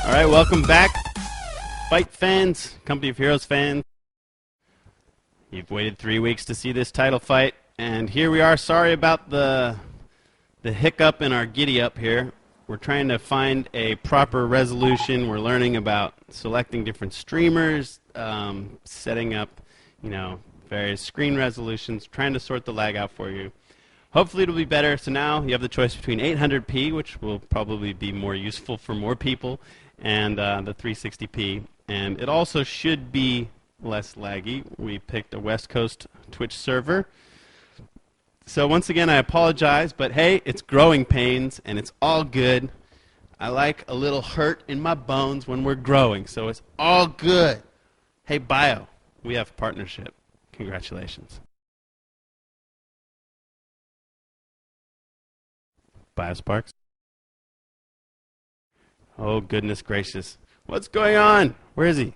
Alright, welcome back, Fight fans, Company of Heroes fans. You've waited 3 weeks to see this title fight, and here we are. Sorry about the hiccup in our giddy-up here. We're trying to find a proper resolution. We're learning about selecting different streamers, setting up, various screen resolutions, trying to sort the lag out for you. Hopefully it'll be better. So now you have the choice between 800p, which will probably be more useful for more people, and the 360p. And it also should be less laggy. We picked a West Coast Twitch server. So once again, I apologize, but hey, it's growing pains, and it's all good. I like a little hurt in my bones when we're growing, so it's all good. Hey, Bio, we have a partnership. Congratulations. Biosparks. Oh, goodness gracious. What's going on? Where is he?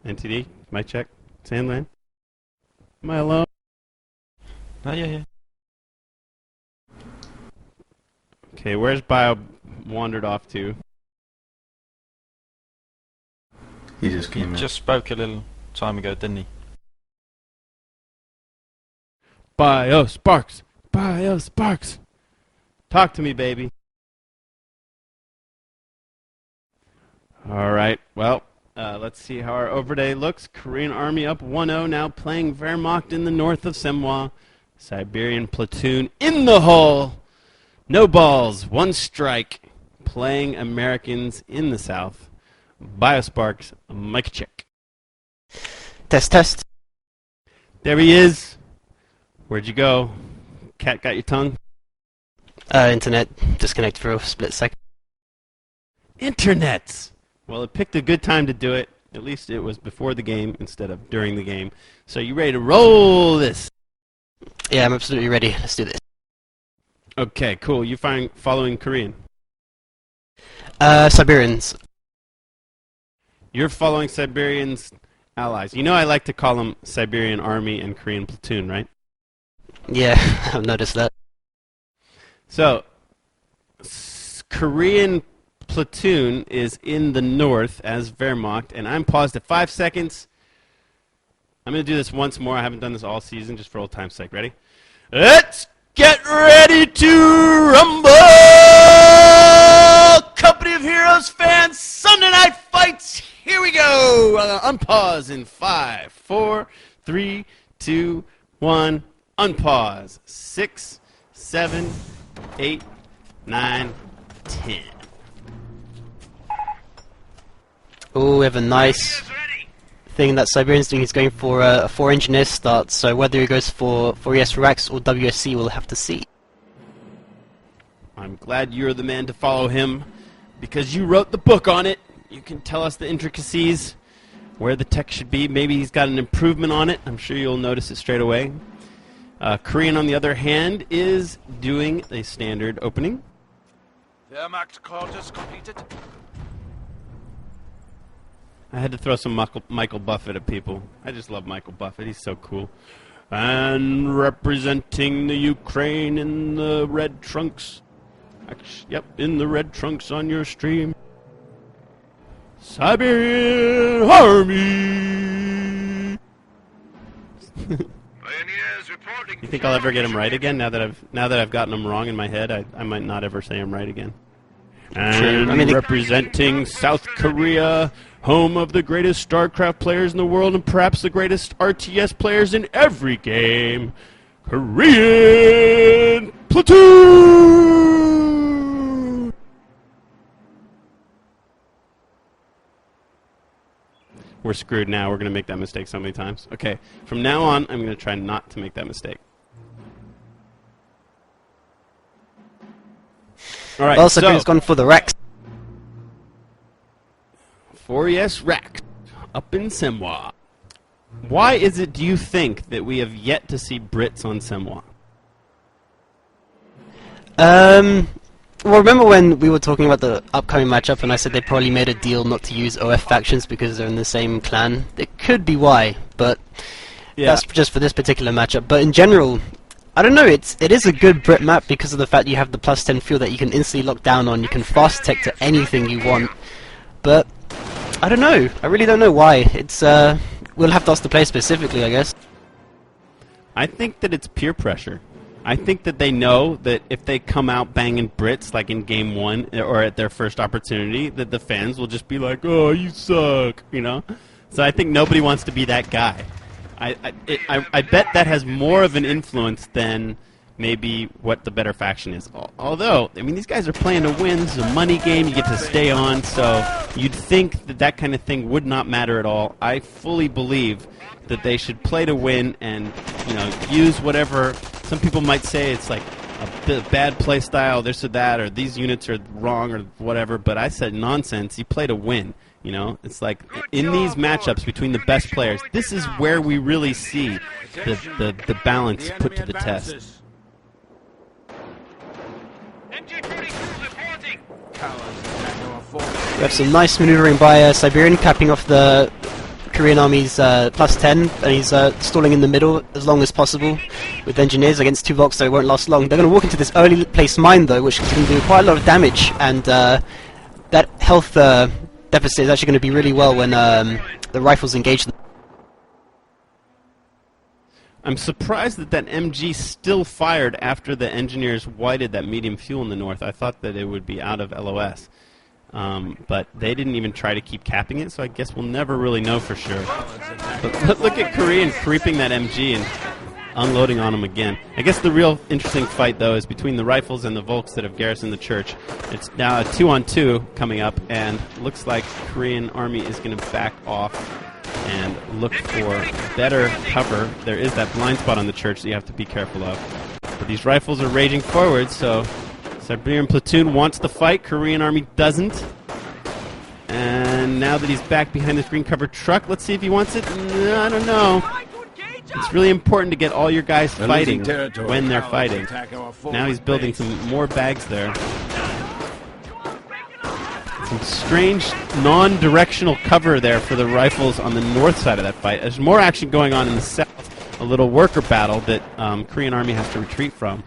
NTD, mic check. Sandland. Am I alone? Yeah. Okay, where's Bio wandered off to? He just came in. Just spoke a little time ago, didn't he? Biosparks! Biosparks! Talk to me, baby. Alright, well, let's see how our overday looks. Korean Army up 1-0, now playing Wehrmacht in the north of Semwa. Siberian Platoon in the hole. No balls, one strike. Playing Americans in the south. Biosparks, mic check. Test. There he is. Where'd you go? Cat got your tongue? Internet disconnected for a split second. Internets! Well, it picked a good time to do it. At least it was before the game instead of during the game. So you ready to roll this? Yeah, I'm absolutely ready. Let's do this. Okay, cool. You following Korean? Siberians. You're following Siberian's allies. You know I like to call them Siberian Army and Korean Platoon, right? Yeah, I've noticed that. So, Korean Platoon is in the north as Wehrmacht, and I'm paused at 5 seconds. I'm going to do this once more. I haven't done this all season, just for old time's sake. Ready? Let's get ready to rumble! Company of Heroes fans, Sunday Night Fights, here we go! Unpause in 5, 4, 3, 2, 1, unpause. 6, 7, 8, 9, 10. Oh, we have a nice thing that Siberian's doing. He's going for a 4-engineer start, so whether he goes for ES Rax or WSC, we'll have to see. I'm glad you're the man to follow him, because you wrote the book on it. You can tell us the intricacies, where the tech should be. Maybe he's got an improvement on it. I'm sure you'll notice it straight away. Korean, on the other hand, is doing a standard opening. Wehrmacht quarters completed. I had to throw some Michael Buffett at people. I just love Michael Buffett. He's so cool. And representing the Ukraine in the red trunks. Yep, in the red trunks on your stream. Siberian Army. You think I'll ever get him right again? Now that I've gotten him wrong in my head, I might not ever say him right again. And representing South Korea, home of the greatest StarCraft players in the world and perhaps the greatest RTS players in every game, Korean Platoon! We're screwed now. We're going to make that mistake so many times. Okay, from now on, I'm going to try not to make that mistake. All right, well, Siberian's gone for the Rex. 4ES Rex, up in Semwa. Why is it, do you think, that we have yet to see Brits on Semwa? Well, remember when we were talking about the upcoming matchup and I said they probably made a deal not to use OF factions because they're in the same clan? It could be why, but that's just for this particular matchup. But in general, I don't know, it is a good Brit map because of the fact you have the +10 fuel that you can instantly lock down on. You can fast tech to anything you want. but I don't know. I really don't know why. It's we'll have to ask the player specifically, I guess. I think that it's peer pressure. I think that they know that if they come out banging Brits like in game 1 or at their first opportunity, that the fans will just be like, "Oh, you suck," you know. So I think nobody wants to be that guy. I bet that has more of an influence than maybe what the better faction is. Although, I mean, these guys are playing to win. This is a money game. You get to stay on. So you'd think that that kind of thing would not matter at all. I fully believe that they should play to win and, you know, use whatever. Some people might say it's like a bad play style, this or that, or these units are wrong or whatever. But I said nonsense. You play to win. You know, it's like in these matchups between the best players, this is where we really see the balance put to the test. We have some nice maneuvering by Siberian, capping off the Korean Army's +10, and he's stalling in the middle as long as possible with engineers against 2 Volks, so it won't last long. They're going to walk into this early placed mine, though, which can do quite a lot of damage, and that health deficit is actually going to be really well when the rifles engage them. I'm surprised that that MG still fired after the engineers whited that medium fuel in the north. I thought that it would be out of LOS. But they didn't even try to keep capping it, so I guess we'll never really know for sure. But look at Korean creeping that MG and unloading on them again. I guess the real interesting fight, though, is between the rifles and the Volks that have garrisoned the church. It's now a 2-on-2 coming up, and looks like Korean Army is going to back off and look for better cover. There is that blind spot on the church that you have to be careful of. But these rifles are raging forward, so Siberian Platoon wants the fight. Korean Army doesn't. And now that he's back behind this green covered truck, let's see if he wants it. No, I don't know. It's really important to get all your guys fighting when they're fighting. Now he's building some more bags there. Some strange non-directional cover there for the rifles on the north side of that fight. There's more action going on in the south, a little worker battle that Korean Army has to retreat from.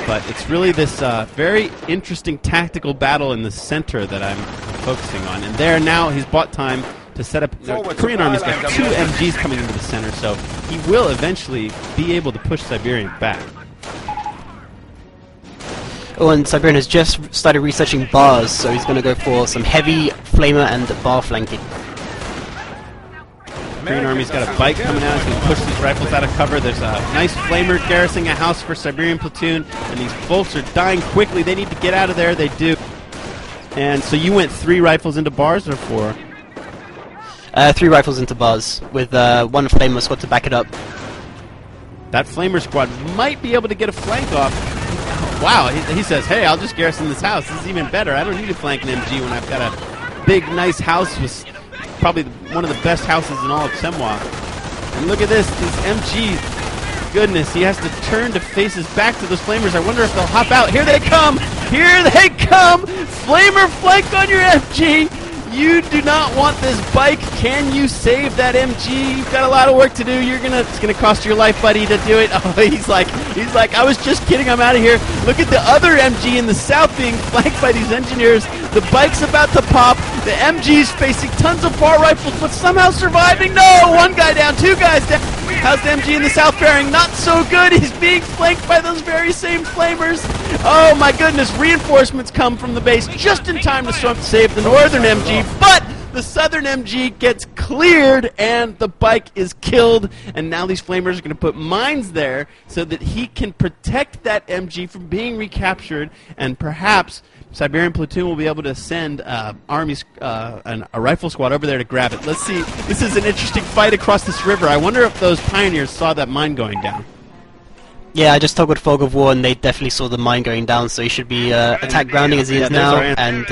But it's really this very interesting tactical battle in the center that I'm focusing on. And there now he's bought time to set up. Korean Army's got 2 MGs coming into the center, so he will eventually be able to push Siberian back. Oh, and Siberian has just started researching bars, so he's going to go for some heavy flamer and bar flanking. Korean Army's got a bike coming out. He's going to push these rifles out of cover. There's a nice flamer garrisoning a house for Siberian Platoon, and these Volks are dying quickly. They need to get out of there. They do. And so you went 3 rifles into bars or 4? 3 rifles into bars, with 1 flamer squad to back it up. That flamer squad might be able to get a flank off. Wow, he says, hey, I'll just garrison this house. This is even better. I don't need to flank an MG when I've got a big, nice house with probably one of the best houses in all of Semwa. And look at this MG. Goodness, he has to turn to face his back to those flamers. I wonder if they'll hop out. Here they come! Here they come! Flamer flank on your MG! You do not want this bike. Can you save that MG? You've got a lot of work to do. It's gonna cost your life, buddy, to do it. Oh, he's like, I was just kidding. I'm out of here. Look at the other MG in the south being flanked by these engineers. The bike's about to pop. The MG's facing tons of bar rifles, but somehow surviving. No, 1 guy down, 2 guys down. How's the MG in the south faring? Not so good. He's being flanked by those very same flamers. Oh my goodness, reinforcements come from the base just in time to save the northern MG, but the southern MG gets cleared and the bike is killed, and now these flamers are going to put mines there so that he can protect that MG from being recaptured, and perhaps Siberian Platoon will be able to send a rifle squad over there to grab it. Let's see. This is an interesting fight across this river. I wonder if those pioneers saw that mine going down. Yeah, I just toggled Fog of War, and they definitely saw the mine going down, so he should be attack grounding as he is now. And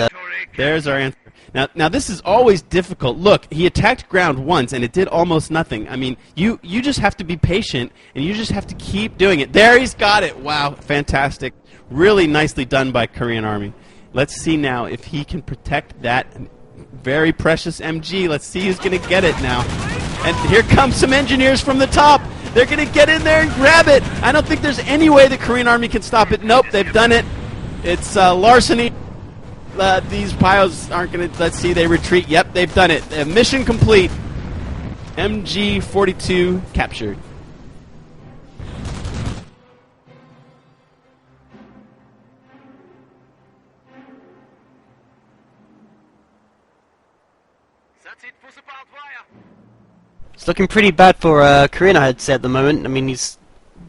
there's our answer. Now this is always difficult. Look, he attacked ground once, and it did almost nothing. I mean, you just have to be patient, and you just have to keep doing it. There, he's got it. Wow, fantastic. Really nicely done by Korean Army. Let's see now if he can protect that very precious MG. Let's see who's going to get it now. And here come some engineers from the top. They're going to get in there and grab it. I don't think there's any way the Korean Army can stop it. Nope, they've done it. It's larceny. these Bios aren't going to... Let's see, they retreat. Yep, they've done it. Mission complete. MG-42 captured. It's looking pretty bad for Korean, I'd say, at the moment. I mean, he's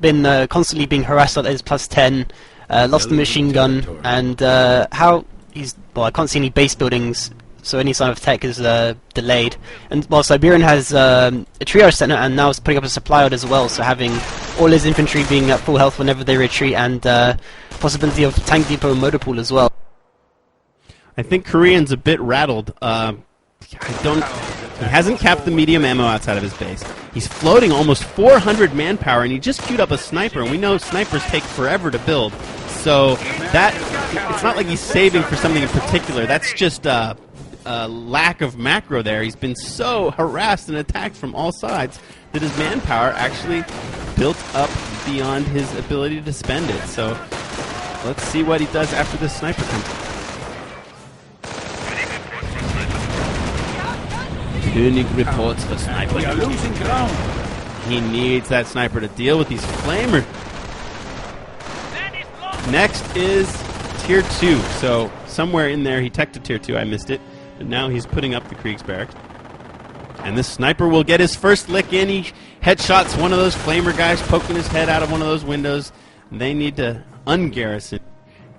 been constantly being harassed at his +10, lost the machine gun, and well, I can't see any base buildings, so any sign of tech is delayed. And while Siberian has a triage center, and now is putting up a supply yard as well, so having all his infantry being at full health whenever they retreat, and possibility of tank depot and motor pool as well. I think Korean's a bit rattled. He hasn't capped the medium ammo outside of his base. He's floating almost 400 manpower, and he just queued up a sniper, and we know snipers take forever to build. So it's not like he's saving for something in particular. That's just a lack of macro there. He's been so harassed and attacked from all sides that his manpower actually built up beyond his ability to spend it. So let's see what he does after this sniper comes. König reports for sniper. We are losing ground. He needs that sniper to deal with these flamers. Next is Tier 2. So somewhere in there he teched to Tier 2. I missed it. But now he's putting up the Kriegsbarracks. And this sniper will get his first lick in. He headshots one of those flamer guys poking his head out of one of those windows. They need to ungarrison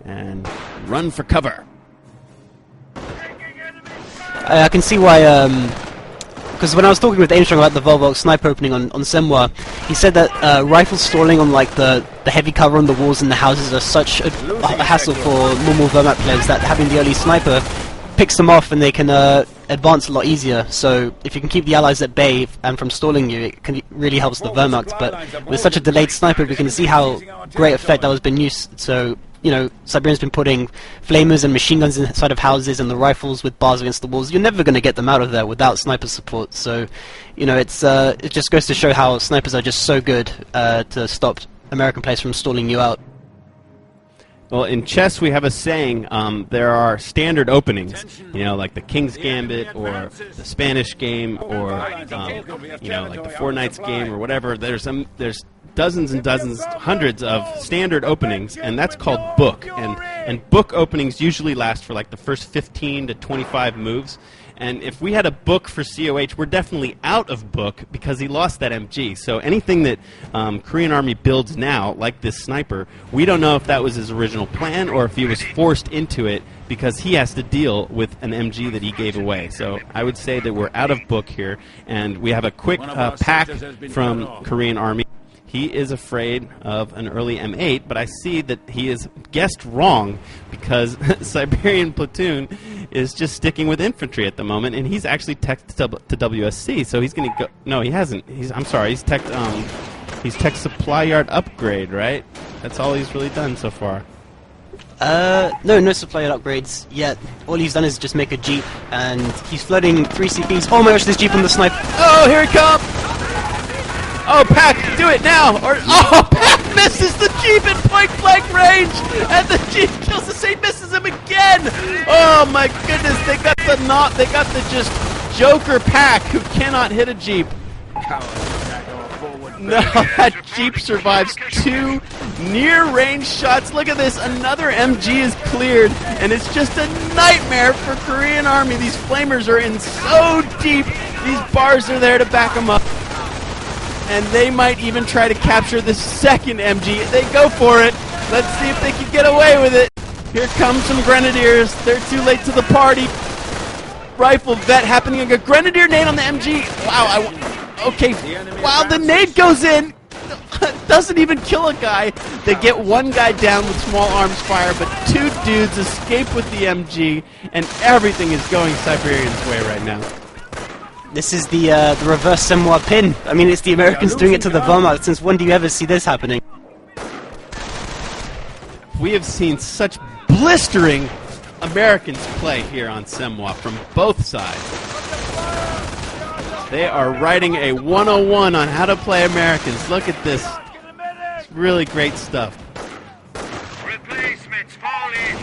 and run for cover. I can see why, because when I was talking with Armstrong about the Volvox sniper opening on Semwa, he said that rifle stalling on like the heavy cover on the walls and the houses are such a hassle for normal Wehrmacht players that having the early sniper picks them off and they can advance a lot easier. So if you can keep the allies at bay and from stalling you, it really helps the Wehrmacht. But with such a delayed sniper, we can see how great effect that has been used. So, you know, Siberian's been putting flamers and machine guns inside of houses and the rifles with bars against the walls. You're never going to get them out of there without sniper support. So, you know, it just goes to show how snipers are just so good to stop American players from stalling you out. Well, in chess we have a saying, there are standard openings, you know, like the King's Gambit or the Spanish game or, you know, like the Four Knights game or whatever. There's dozens and dozens, hundreds of standard openings, and that's called book. And book openings usually last for like the first 15 to 25 moves. And if we had a book for COH, we're definitely out of book because he lost that MG. So anything that Korean Army builds now, like this sniper, we don't know if that was his original plan or if he was forced into it because he has to deal with an MG that he gave away. So I would say that we're out of book here, and we have a quick pack from Korean Army. He is afraid of an early M8, but I see that he is guessed wrong because Siberian Platoon is just sticking with infantry at the moment, and he's actually teched to WSC, so he's going to go... No, he hasn't. I'm sorry, he's teched supply yard upgrade, right? That's all he's really done so far. No supply yard upgrades yet. All he's done is just make a Jeep, and he's flooding 3 CPs. Oh my gosh, this Jeep on the sniper. Oh, here he comes! Oh, Pack, do it now! Or Pack misses the Jeep in point-blank range, and the Jeep kills the same, misses him again. Oh my goodness, they got the just Joker Pack who cannot hit a Jeep. No, that Jeep survives 2 near-range shots. Look at this, another MG is cleared, and it's just a nightmare for Korean Army. These flamers are in so deep. These bars are there to back them up. And they might even try to capture the second MG. They go for it. Let's see if they can get away with it. Here come some Grenadiers. They're too late to the party. Rifle vet happening. A Grenadier nade on the MG. Wow. Okay. Wow, the nade goes in. Doesn't even kill a guy. They get one guy down with small arms fire, but 2 dudes escape with the MG, and everything is going Siberian's way right now. This is the reverse Semwa pin. I mean, it's the Americans doing it to the Wehrmacht. Since when do you ever see this happening? We have seen such blistering Americans play here on Semwa from both sides. They are writing a 101 on how to play Americans. Look at this. It's really great stuff. Replacements fall in.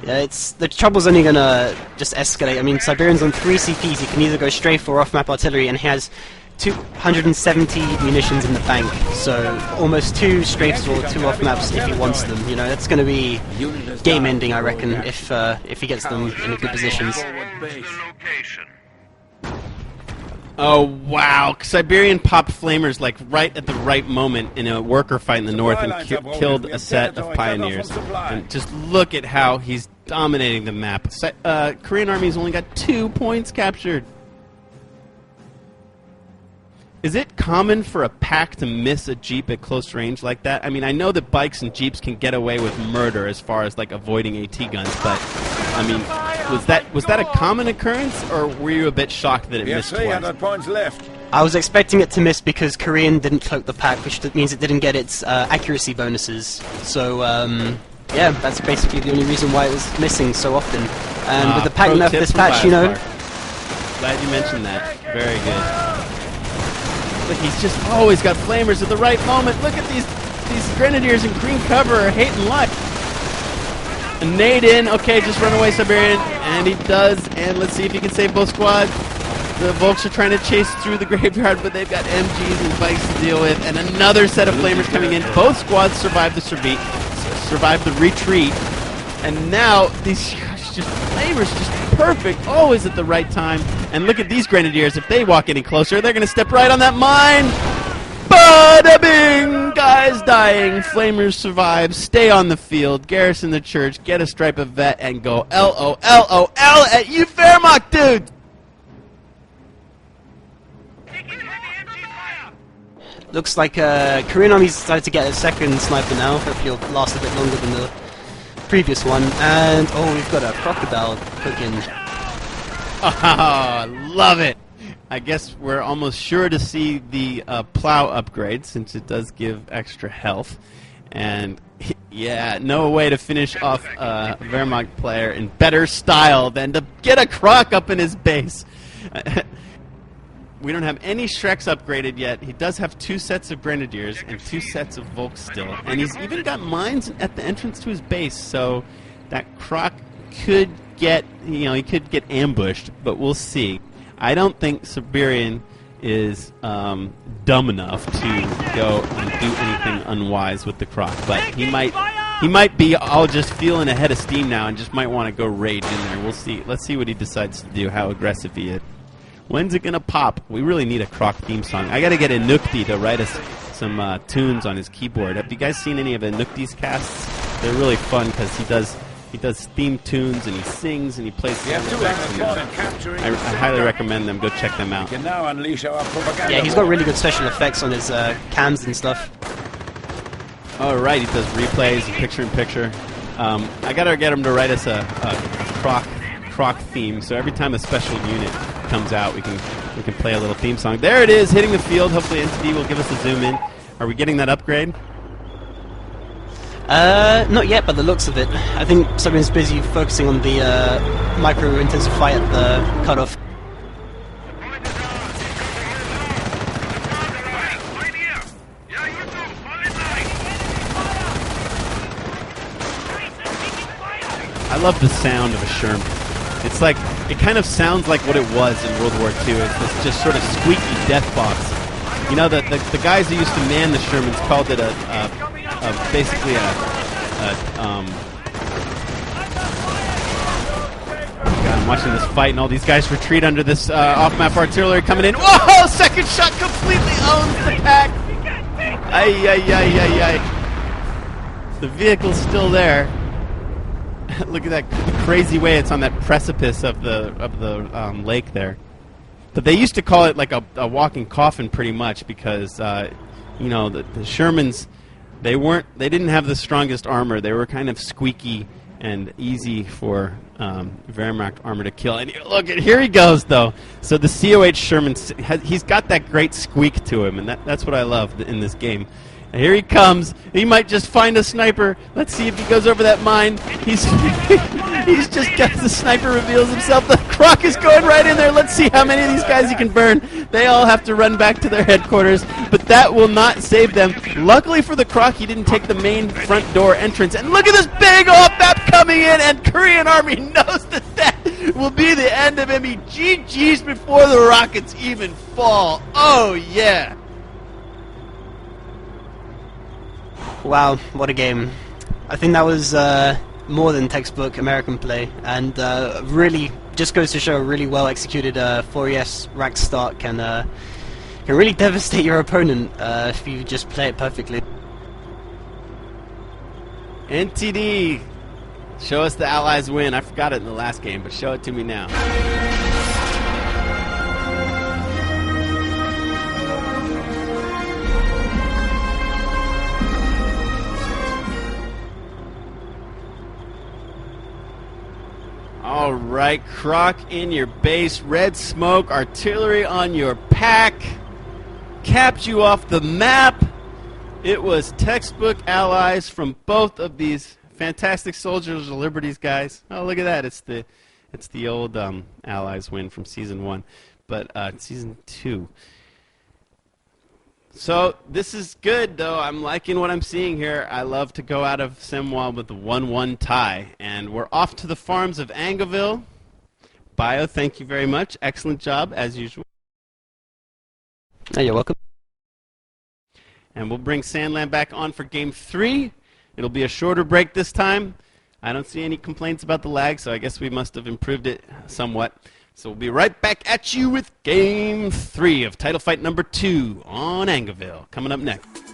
Yeah, the trouble's only gonna just escalate. I mean, Siberian's on 3 CPs. He can either go strafe or off-map artillery, and he has 270 munitions in the bank. So almost 2 strafes or 2 off-maps if he wants them. You know, that's gonna be game-ending, I reckon, if he gets them in good positions. Oh wow! Siberian popped flamers like right at the right moment in a worker fight in the north and killed a set of pioneers. And just look at how he's dominating the map. Korean Army's only got 2 points captured. Is it common for a pack to miss a jeep at close range like that? I mean, I know that bikes and jeeps can get away with murder as far as like avoiding AT guns, but I mean, was that a common occurrence, or were you a bit shocked that it missed twice? 300 points left. I was expecting it to miss because Korean didn't cloak the pack, which means it didn't get its accuracy bonuses. So yeah, that's basically the only reason why it was missing so often. And with the pack nerf this patch, you know. Glad you mentioned that. Very good. Look, he's just always got flamers at the right moment. Look at these grenadiers in green cover are hating luck. A nade in. Okay, just run away, Siberian. And he does. And let's see if he can save both squads. The Volks are trying to chase through the graveyard, but they've got MGs and bikes to deal with. And another set of flamers coming in. Both squads survived the retreat. And now these just flamers just perfect, always at the right time. And look at these grenadiers. If they walk any closer, they're going to step right on that mine. Bada bing! Guys dying. Flamers survive. Stay on the field. Garrison the church. Get a stripe of vet and go LOLOL at you, Wehrmacht, dude! Looks like Korean Army's decided to get a second sniper now. Hopefully it'll last a bit longer than the previous one. And oh, we've got a crocodile cooking. Oh, love it! I guess we're almost sure to see the plow upgrade, since it does give extra health. And yeah, no way to finish off a Wehrmacht player in better style than to get a croc up in his base. We don't have any Shreks upgraded yet. He does have 2 sets of Grenadiers and 2 sets of Volks still. And he's even got mines at the entrance to his base, so that croc could get, he could get ambushed, but we'll see. I don't think Siberian is dumb enough to go and do anything unwise with the croc, but he might be all just feeling a head of steam now and just might want to go rage in there. We'll see. Let's see what he decides to do, how aggressive he is. When's it gonna pop? We really need a croc theme song. I gotta get Inukti to write us some tunes on his keyboard. Have you guys seen any of Inukti's casts? They're really fun because he does theme tunes and he sings and he plays sound effects. I highly recommend them. Go check them out. Can now unleash our propaganda. Yeah, he's got really good special effects on his cams and stuff. Oh right, he does replays and picture-in-picture. I gotta get him to write us a croc theme. So every time a special unit comes out, we can play a little theme song. There it is, hitting the field. Hopefully NTD will give us a zoom in. Are we getting that upgrade? Not yet, by the looks of it. I think someone's busy focusing on the micro-intensive fight at the cutoff. I love the sound of a Sherman. It's like, it kind of sounds like what it was in World War II. It's this just sort of squeaky death box. You know, the guys who used to man the Shermans called it basically God, I'm watching this fight and all these guys retreat under this off-map artillery coming in. Whoa! Second shot completely owns the pack! Ay, ay, ay, ay, ay. The vehicle's still there. Look at that crazy way it's on that precipice of the lake there. But they used to call it like a walking coffin pretty much because, the Shermans, they didn't have the strongest armor. They were kind of squeaky and easy for Wehrmacht armor to kill. And look, here he goes, though. So the COH Sherman, he's got that great squeak to him, and that's what I love in this game. And here he comes. He might just find a sniper. Let's see if he goes over that mine. He's just got the sniper reveals himself. The croc is going right in there. Let's see how many of these guys he can burn. They all have to run back to their headquarters, but that will not save them. Luckily for the croc, he didn't take the main front door entrance. And look at this big off-map coming in, and Korean Army knows that that will be the end of him. He GG's before the rockets even fall. Oh, yeah. Wow, what a game. I think that was more than textbook American play, and really just goes to show a really well executed 4ES rack start can really devastate your opponent if you just play it perfectly. NTD, show us the Allies win. I forgot it in the last game, but show it to me now. All right, Croc in your base, red smoke, artillery on your pack, capped you off the map. It was textbook Allies from both of these fantastic Soldiers of Liberties guys. Oh, look at that! It's the old Allies win from season 1, but season 2. So this is good, though. I'm liking what I'm seeing here. I love to go out of Semwa with a 1-1 tie. And we're off to the farms of Angeville. Bio, thank you very much. Excellent job, as usual. Oh, you're welcome. And we'll bring Sandland back on for Game 3. It'll be a shorter break this time. I don't see any complaints about the lag, so I guess we must have improved it somewhat. So we'll be right back at you with Game 3 of Title Fight number 2 on Angeville. Coming up next.